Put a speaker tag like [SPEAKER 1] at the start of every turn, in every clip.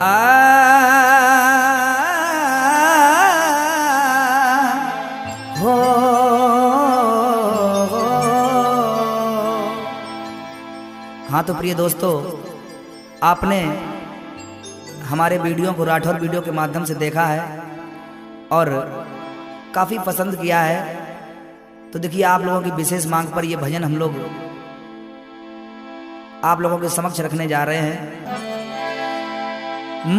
[SPEAKER 1] आ हो हाँ तो प्रिय दोस्तों, आपने हमारे वीडियो को राठौर वीडियो के माध्यम से देखा है और काफ़ी पसंद किया है। तो देखिए, आप लोगों की विशेष मांग पर ये भजन हम लोग आप लोगों के समक्ष रखने जा रहे हैं।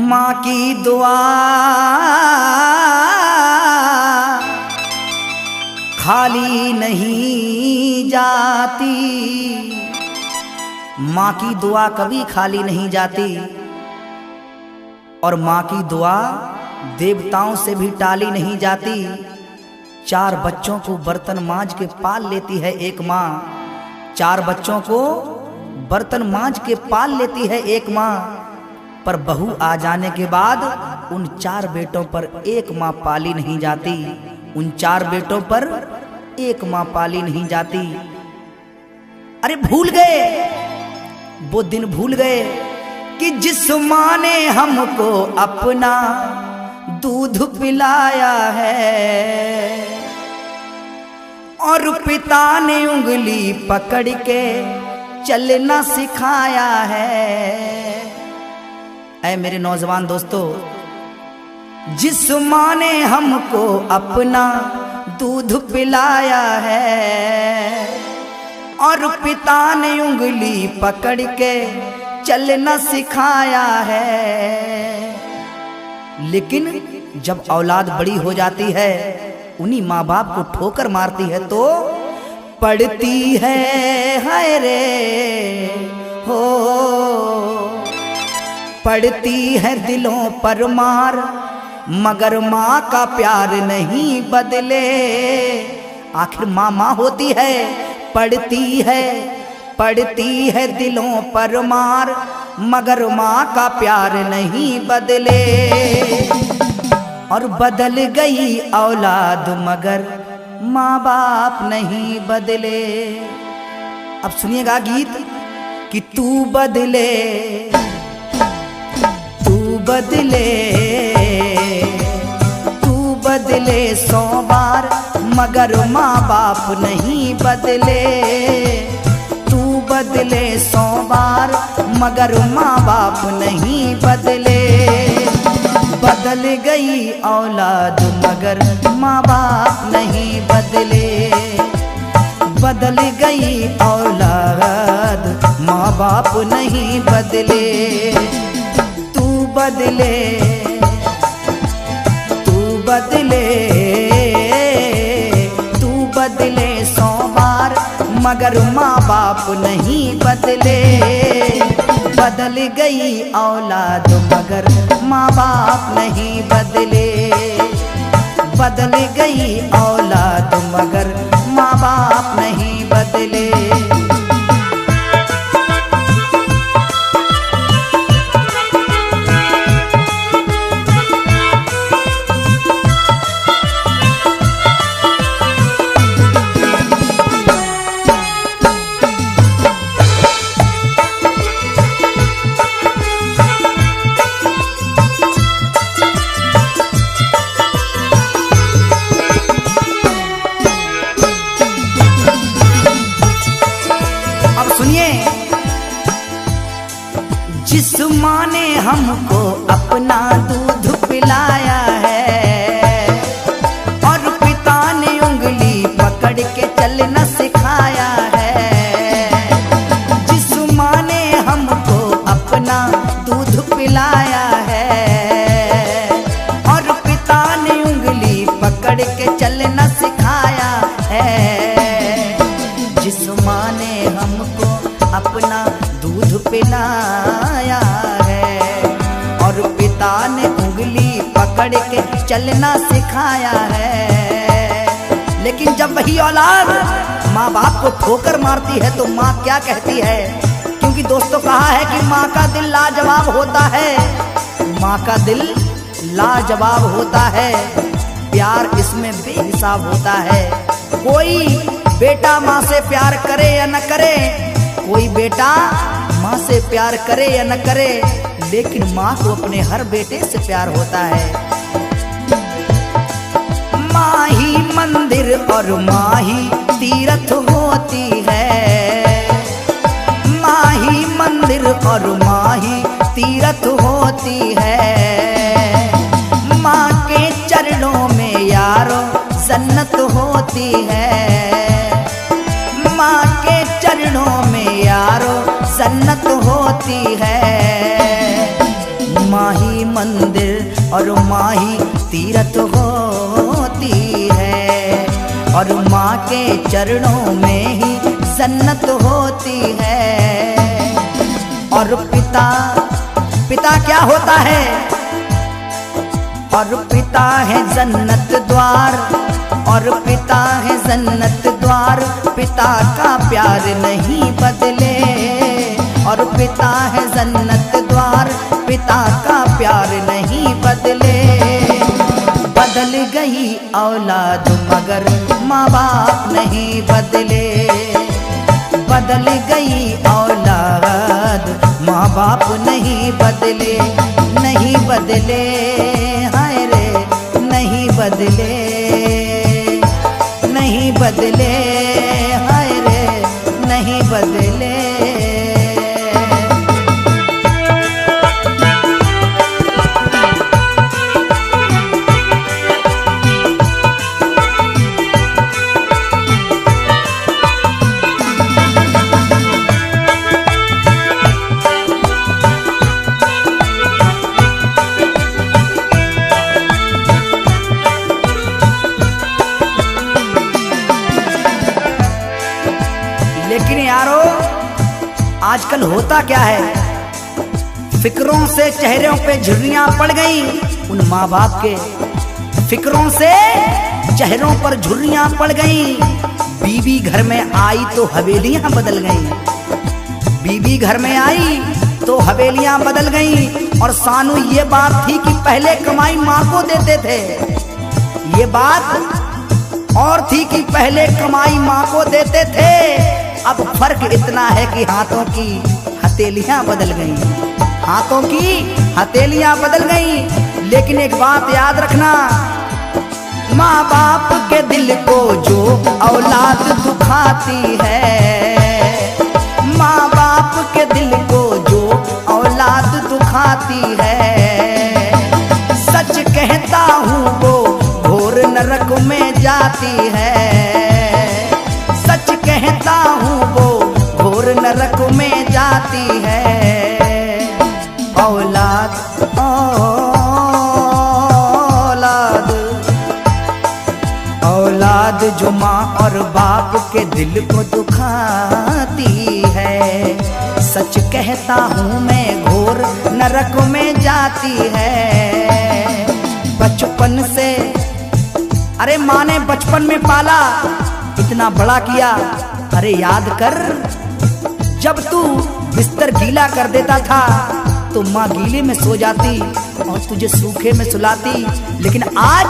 [SPEAKER 1] माँ की दुआ खाली नहीं जाती, माँ की दुआ कभी खाली नहीं जाती और माँ की दुआ देवताओं से भी टाली नहीं जाती। 4 बच्चों को बर्तन मांज के पाल लेती है एक माँ, 4 बच्चों को बर्तन मांज के पाल लेती है एक माँ, पर बहू आ जाने के बाद उन 4 बेटों पर एक माँ पाली नहीं जाती, उन 4 बेटों पर एक माँ पाली नहीं जाती। अरे भूल गए वो दिन, भूल गए कि जिस माँ ने हमको अपना दूध पिलाया है और पिता ने उंगली पकड़ के चलना सिखाया है। ऐ मेरे नौजवान दोस्तों, जिस माँ ने हमको अपना दूध पिलाया है और पिता ने उंगली पकड़ के चलना सिखाया है, लेकिन जब औलाद बड़ी हो जाती है उन्हीं माँ बाप को ठोकर मारती है तो पड़ती है हाय रे हो, पड़ती है दिलों पर मार, मगर माँ का प्यार नहीं बदले। आखिर माँ माँ होती है, पड़ती है दिलों पर मार, मगर माँ का प्यार नहीं बदले। और बदल गई औलाद मगर माँ बाप नहीं बदले। अब सुनिएगा गीत कि तू बदले, तू बदले, तू बदले 100 बार मगर माँ बाप नहीं बदले। तू बदले 100 बार मगर माँ बाप नहीं बदले। बदल गई औलाद मगर माँ बाप नहीं बदले, बदल गई औलाद माँ बाप नहीं बदले। तू बदले, तू बदले, तू बदले 100 बार मगर माँ बाप नहीं बदले। बदल गई औलाद मगर माँ बाप नहीं बदले, बदल गई औलाद मगर माँ बाप नहीं बदले। जिस माँ ने हमको अपना दूध पिलाया है और पिता ने उंगली पकड़ के चलना सिखाया है, जिस माँ ने हमको अपना दूध पिलाया है और पिता ने उंगली पकड़ के चलना सिखाया है, जिस माँ ने हमको अपना दूध पिलाया है और पिता ने उंगली पकड़ के चलना सिखाया है। लेकिन जब वही औलाद माँ बाप को ठोकर मारती है तो माँ क्या कहती है? क्योंकि दोस्तों कहा है कि माँ का दिल लाजवाब होता है, माँ का दिल लाजवाब होता है, प्यार इसमें बेहिसाब होता है। कोई बेटा माँ से प्यार करे या न करे, कोई बेटा माँ से प्यार करे या न करे, लेकिन माँ को अपने हर बेटे से प्यार होता है। माँ ही मंदिर और माँ ही तीर्थ होती है। माँ ही मंदिर और माँ ही तीर्थ होती है। माँ के चरणों में यारो जन्नत होती है। माँ के चरणों में यारो जन्नत होती है। माँ ही मंदिर और माँ ही तीर्थ होती है। और माँ के चरणों में ही जन्नत होती है। और पिता क्या होता है? और पिता है जन्नत द्वार। और पिता है जन्नत द्वार। पिता का प्यार नहीं बदले। और पिता है जन्नत द्वार। पिता का प्यार नहीं बदले। बदल गई औलाद मगर माँ बाप नहीं बदले। बदल गई औलाद माँ बाप नहीं बदले। नहीं बदले, हाय रे नहीं बदले। नहीं बदले, हाय रे नहीं बदले। लेकिन यारो आजकल होता क्या है? फिक्रों से चेहरों पे झुर्रियां पड़ गई उन माँ बाप के। फिक्रों से चेहरों पर झुर्रियां पड़ गई। बीवी घर में आई तो हवेलियां बदल गई। बीवी घर में आई तो हवेलियां बदल गई। और सानू ये बात थी कि पहले कमाई माँ को देते थे। ये बात और थी कि पहले कमाई माँ को देते थे। अब फर्क इतना है कि हाथों की हथेलियां बदल गई। हाथों की हथेलियां बदल गई। लेकिन एक बात याद रखना, माँ बाप के दिल को जो औलाद दुखाती है। माँ बाप के दिल को जो औलाद दुखाती है। सच कहता हूँ वो घोर नरक में जाती है। सच कहता हूँ वो घोर नरक में जाती है। औलाद औलाद जो माँ और बाप के दिल को दुखाती है। सच कहता हूँ मैं घोर नरक में जाती है। बचपन से अरे माँ ने बचपन में पाला, इतना बड़ा किया। अरे याद कर, जब तू बिस्तर गीला कर देता था तो माँ गीले में सो जाती और तुझे सूखे में सुलाती। लेकिन आज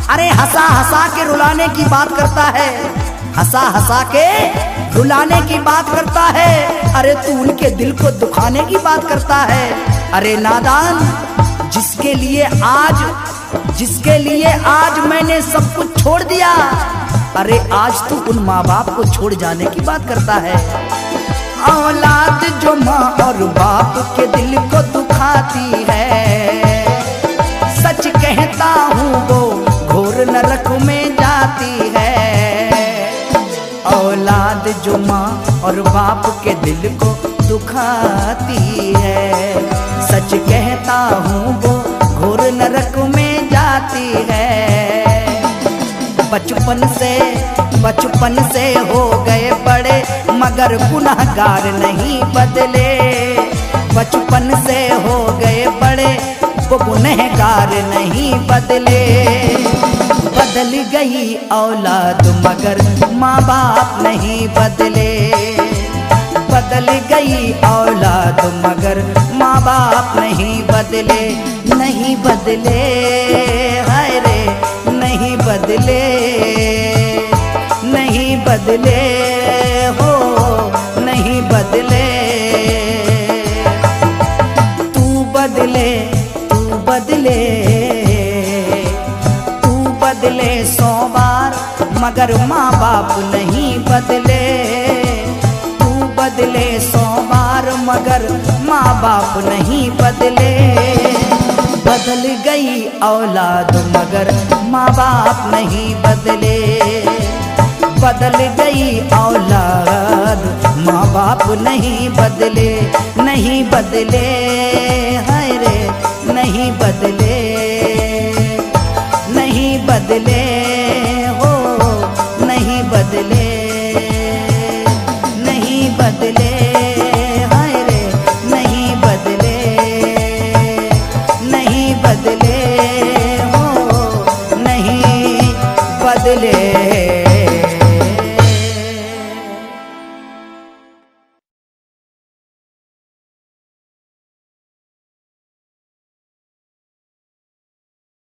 [SPEAKER 1] अरे हंसा हंसा के रुलाने की बात करता है। हंसा हंसा के रुलाने की बात करता है। अरे तू उनके दिल को दुखाने की बात करता है। अरे नादान, जिसके लिए आज मैंने सब कुछ छोड़ दिया, अरे आज तू उन माँ बाप को छोड़ जाने की बात करता है। औलाद जो माँ और बाप के दिल को दुखाती है। सच कहता हूँ वो घोर नरक में जाती है। औलाद जो माँ और बाप के दिल को दुखाती है। सच कहता हूँ वो घोर नरक में जाती है। बचपन से हो गए बड़े मगर गुनहगार नहीं बदले। बचपन से हो गए बड़े वो गुनहगार नहीं बदले। बदल गई औलाद मगर माँ बाप नहीं बदले। बदल गई औलाद मगर माँ बाप नहीं बदले। नहीं बदले, हाय रे नहीं बदले। नहीं बदले हो, नहीं बदले। तू बदले। तू बदले 100 बार मगर माँ बाप नहीं बदले। तू बदले 100 बार मगर माँ बाप नहीं बदले। बदल गई औलाद मगर माँ बाप नहीं बदले। बदल गई औलाद माँ बाप नहीं बदले। नहीं बदले हाय रे नहीं बदले। नहीं बदले